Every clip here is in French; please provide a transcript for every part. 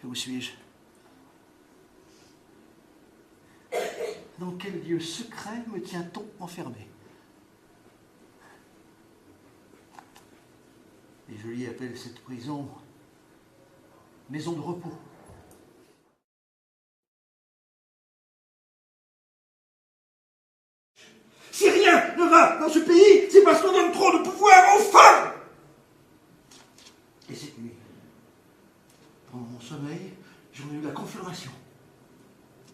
Où suis-je? Dans quel lieu secret me tient-on enfermé? Les geôliers appellent cette prison maison de repos. Si rien ne va dans ce pays, c'est parce qu'on donne trop de pouvoir aux femmes. Et cette nuit, pendant mon sommeil, j'en ai eu la confirmation.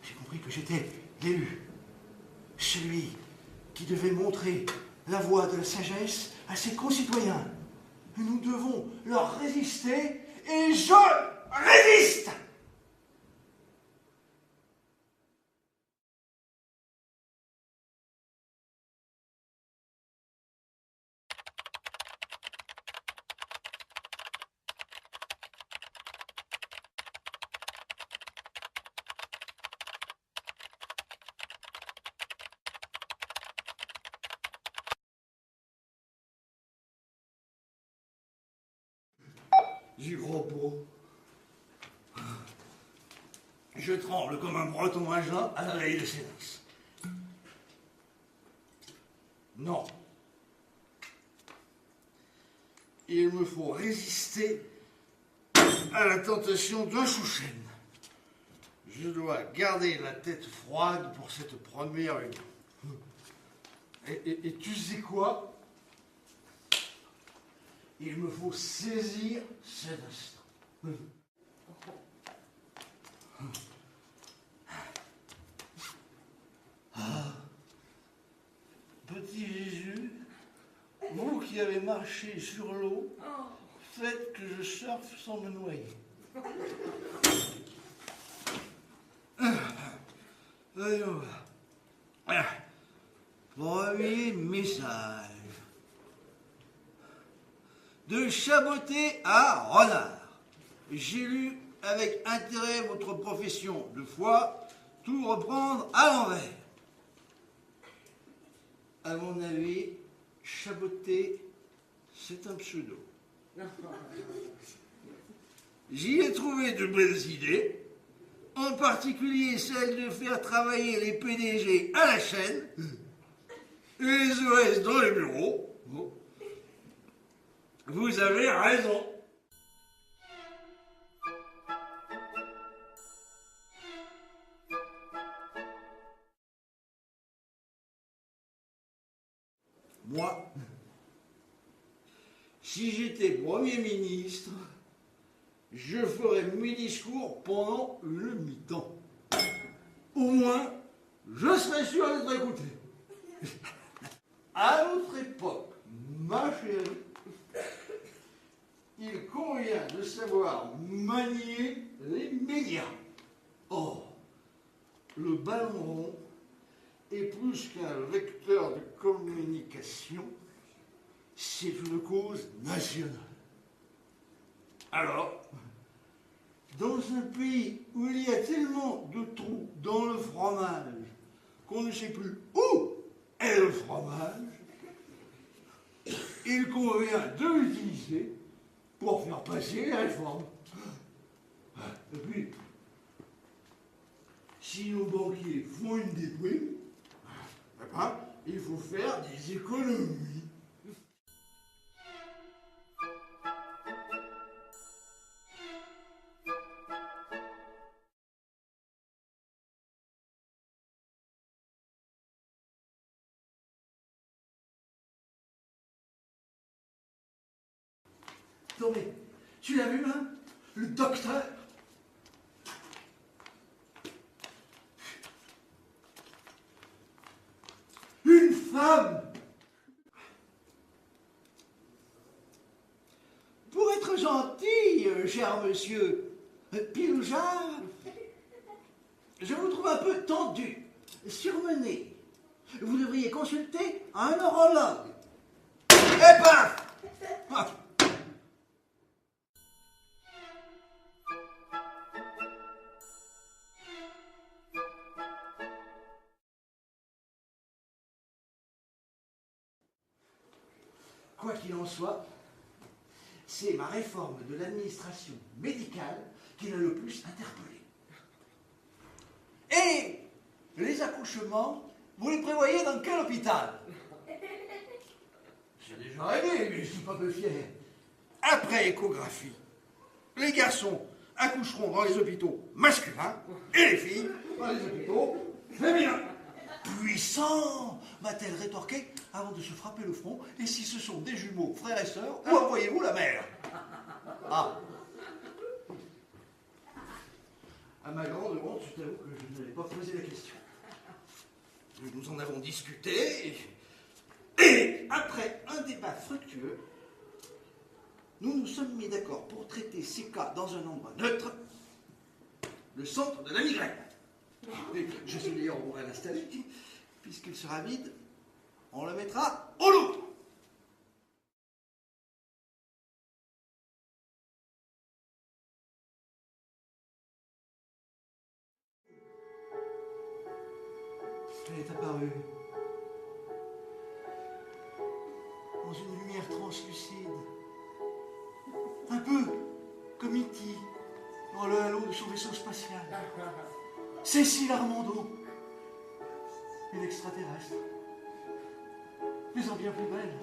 J'ai compris que j'étais l'élu, celui qui devait montrer la voie de la sagesse à ses concitoyens. Nous devons leur résister et je résiste. Du gros pot. Je tremble comme un breton à jeun à la veille de séance. Non. Il me faut résister à la tentation d'un sous-chêne. Je dois garder la tête froide pour cette première union. Et tu sais quoi? Il me faut saisir cet instant. Ah. Petit Jésus, vous qui avez marché sur l'eau, faites que je surfe sans me noyer. Voyons voir. Premier message. De Chaboté à Renard. J'ai lu avec intérêt votre profession de foi, tout reprendre à l'envers. À mon avis, Chaboté, c'est un pseudo. J'y ai trouvé de belles idées, en particulier celle de faire travailler les PDG à la chaîne et les OS dans les bureaux. Bon. Vous avez raison. Moi, si j'étais Premier ministre, je ferais mes discours pendant le mi-temps. Au moins, je serais sûr d'être écouté. À notre époque, ma chérie, il convient de savoir manier les médias. Or, le ballon rond est plus qu'un vecteur de communication, c'est une cause nationale. Alors, dans un pays où il y a tellement de trous dans le fromage qu'on ne sait plus où est le fromage, il convient de l'utiliser pour faire passer les réformes. Et puis, si nos banquiers font une déprime, eh ben, il faut faire des économies. Non mais, tu l'as vu, hein? Le docteur? Une femme! Pour être gentil, cher monsieur Piloujard, je vous trouve un peu tendu, surmené. Vous devriez consulter un neurologue. Et paf! Quoi qu'il en soit, c'est ma réforme de l'administration médicale qui l'a le plus interpellé. Et les accouchements, vous les prévoyez dans quel hôpital? J'ai déjà rêvé, mais je ne suis pas peu fier. Après échographie, les garçons accoucheront dans les hôpitaux masculins et les filles dans les hôpitaux féminins. Puissant, m'a-t-elle rétorqué avant de se frapper le front. Et si ce sont des jumeaux, frères et sœurs, où envoyez-vous la mère? Ah. À ma grande honte, je t'avoue que je n'avais pas posé la question. Nous en avons discuté, et après un débat fructueux, nous nous sommes mis d'accord pour traiter ces cas dans un endroit neutre, le centre de la migraine. Et je suis d'ailleurs pour l'installer, puisqu'il sera vide, on le mettra au Louvre. Elle est apparue dans une lumière translucide, un peu comme E.T. dans le halo de son vaisseau spatial. Cécile Armando, une extraterrestre, mais en bien plus belle,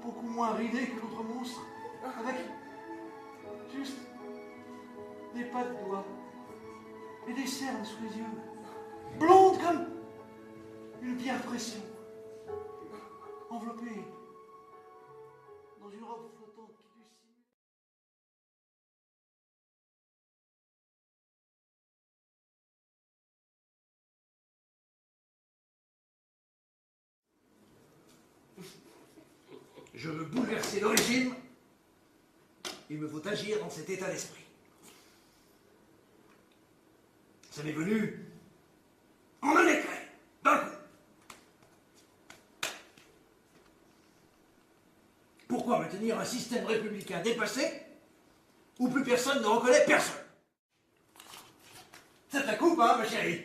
beaucoup moins ridée que l'autre monstre, avec juste des pas de doigts et des cernes sous les yeux, blonde comme une pierre pression, enveloppée dans une robe flottante qui lui simule. Je veux bouleverser le régime. Il me faut agir dans cet état d'esprit. Ça m'est venu en un éclair, d'un coup. Pourquoi maintenir un système républicain dépassé où plus personne ne reconnaît personne? Ça te la coupe, hein, ma chérie?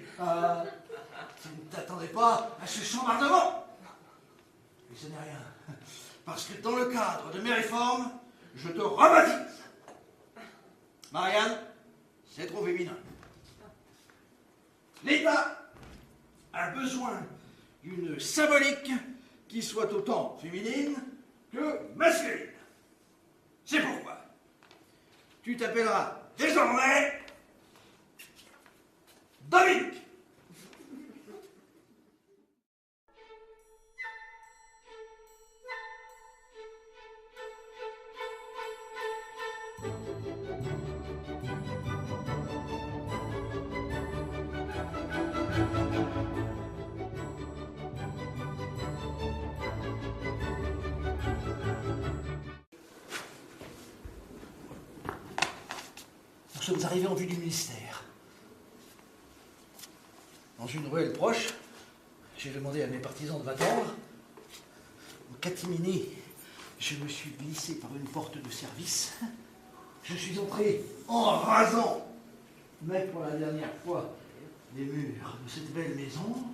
Tu ne t'attendais pas à ce chambardement? Mais ce n'est rien. Parce que dans le cadre de mes réformes, je te rebaptise. Marianne, c'est trop féminin. L'État a besoin d'une symbolique qui soit autant féminine que masculine. C'est pourquoi tu t'appelleras désormais Dominique. Nous sommes arrivés en vue du ministère. Dans une ruelle proche, j'ai demandé à mes partisans de m'attendre. En catimini, je me suis glissé par une porte de service. Je suis entré en rasant, mais pour la dernière fois, les murs de cette belle maison.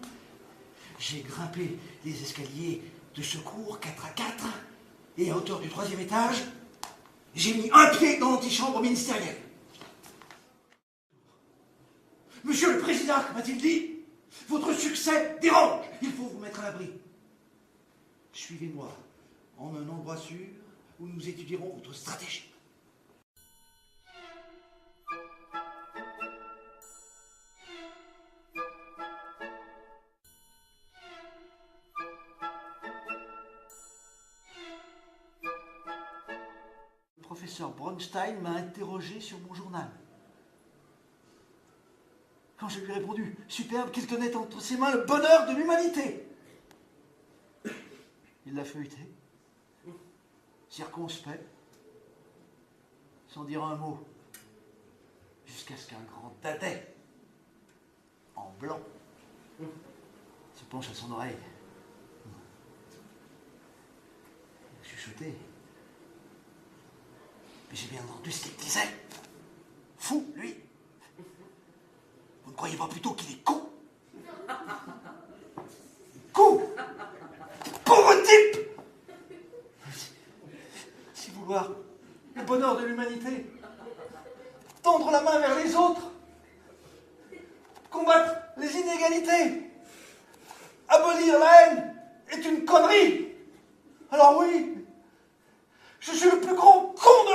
J'ai grimpé les escaliers de secours 4 à 4 et à hauteur du 3e étage, j'ai mis un pied dans l'antichambre ministérielle. Monsieur le Président, m'a-t-il dit, votre succès dérange, il faut vous mettre à l'abri. Suivez-moi en un endroit sûr où nous étudierons votre stratégie. Le professeur Bronstein m'a interrogé sur mon journal. Quand je lui ai répondu, superbe, qu'il tenait entre ses mains le bonheur de l'humanité. Il l'a feuilleté, circonspect, sans dire un mot, jusqu'à ce qu'un grand dadais, en blanc, se penche à son oreille. Il a chuchoté. Mais j'ai bien entendu ce qu'il disait. Fou, lui. Vous ne croyez pas plutôt qu'il est con? Con! Pauvre type! le bonheur de l'humanité. Tendre la main vers les autres. Combattre les inégalités. Abolir la haine est une connerie. Alors oui, je suis le plus grand con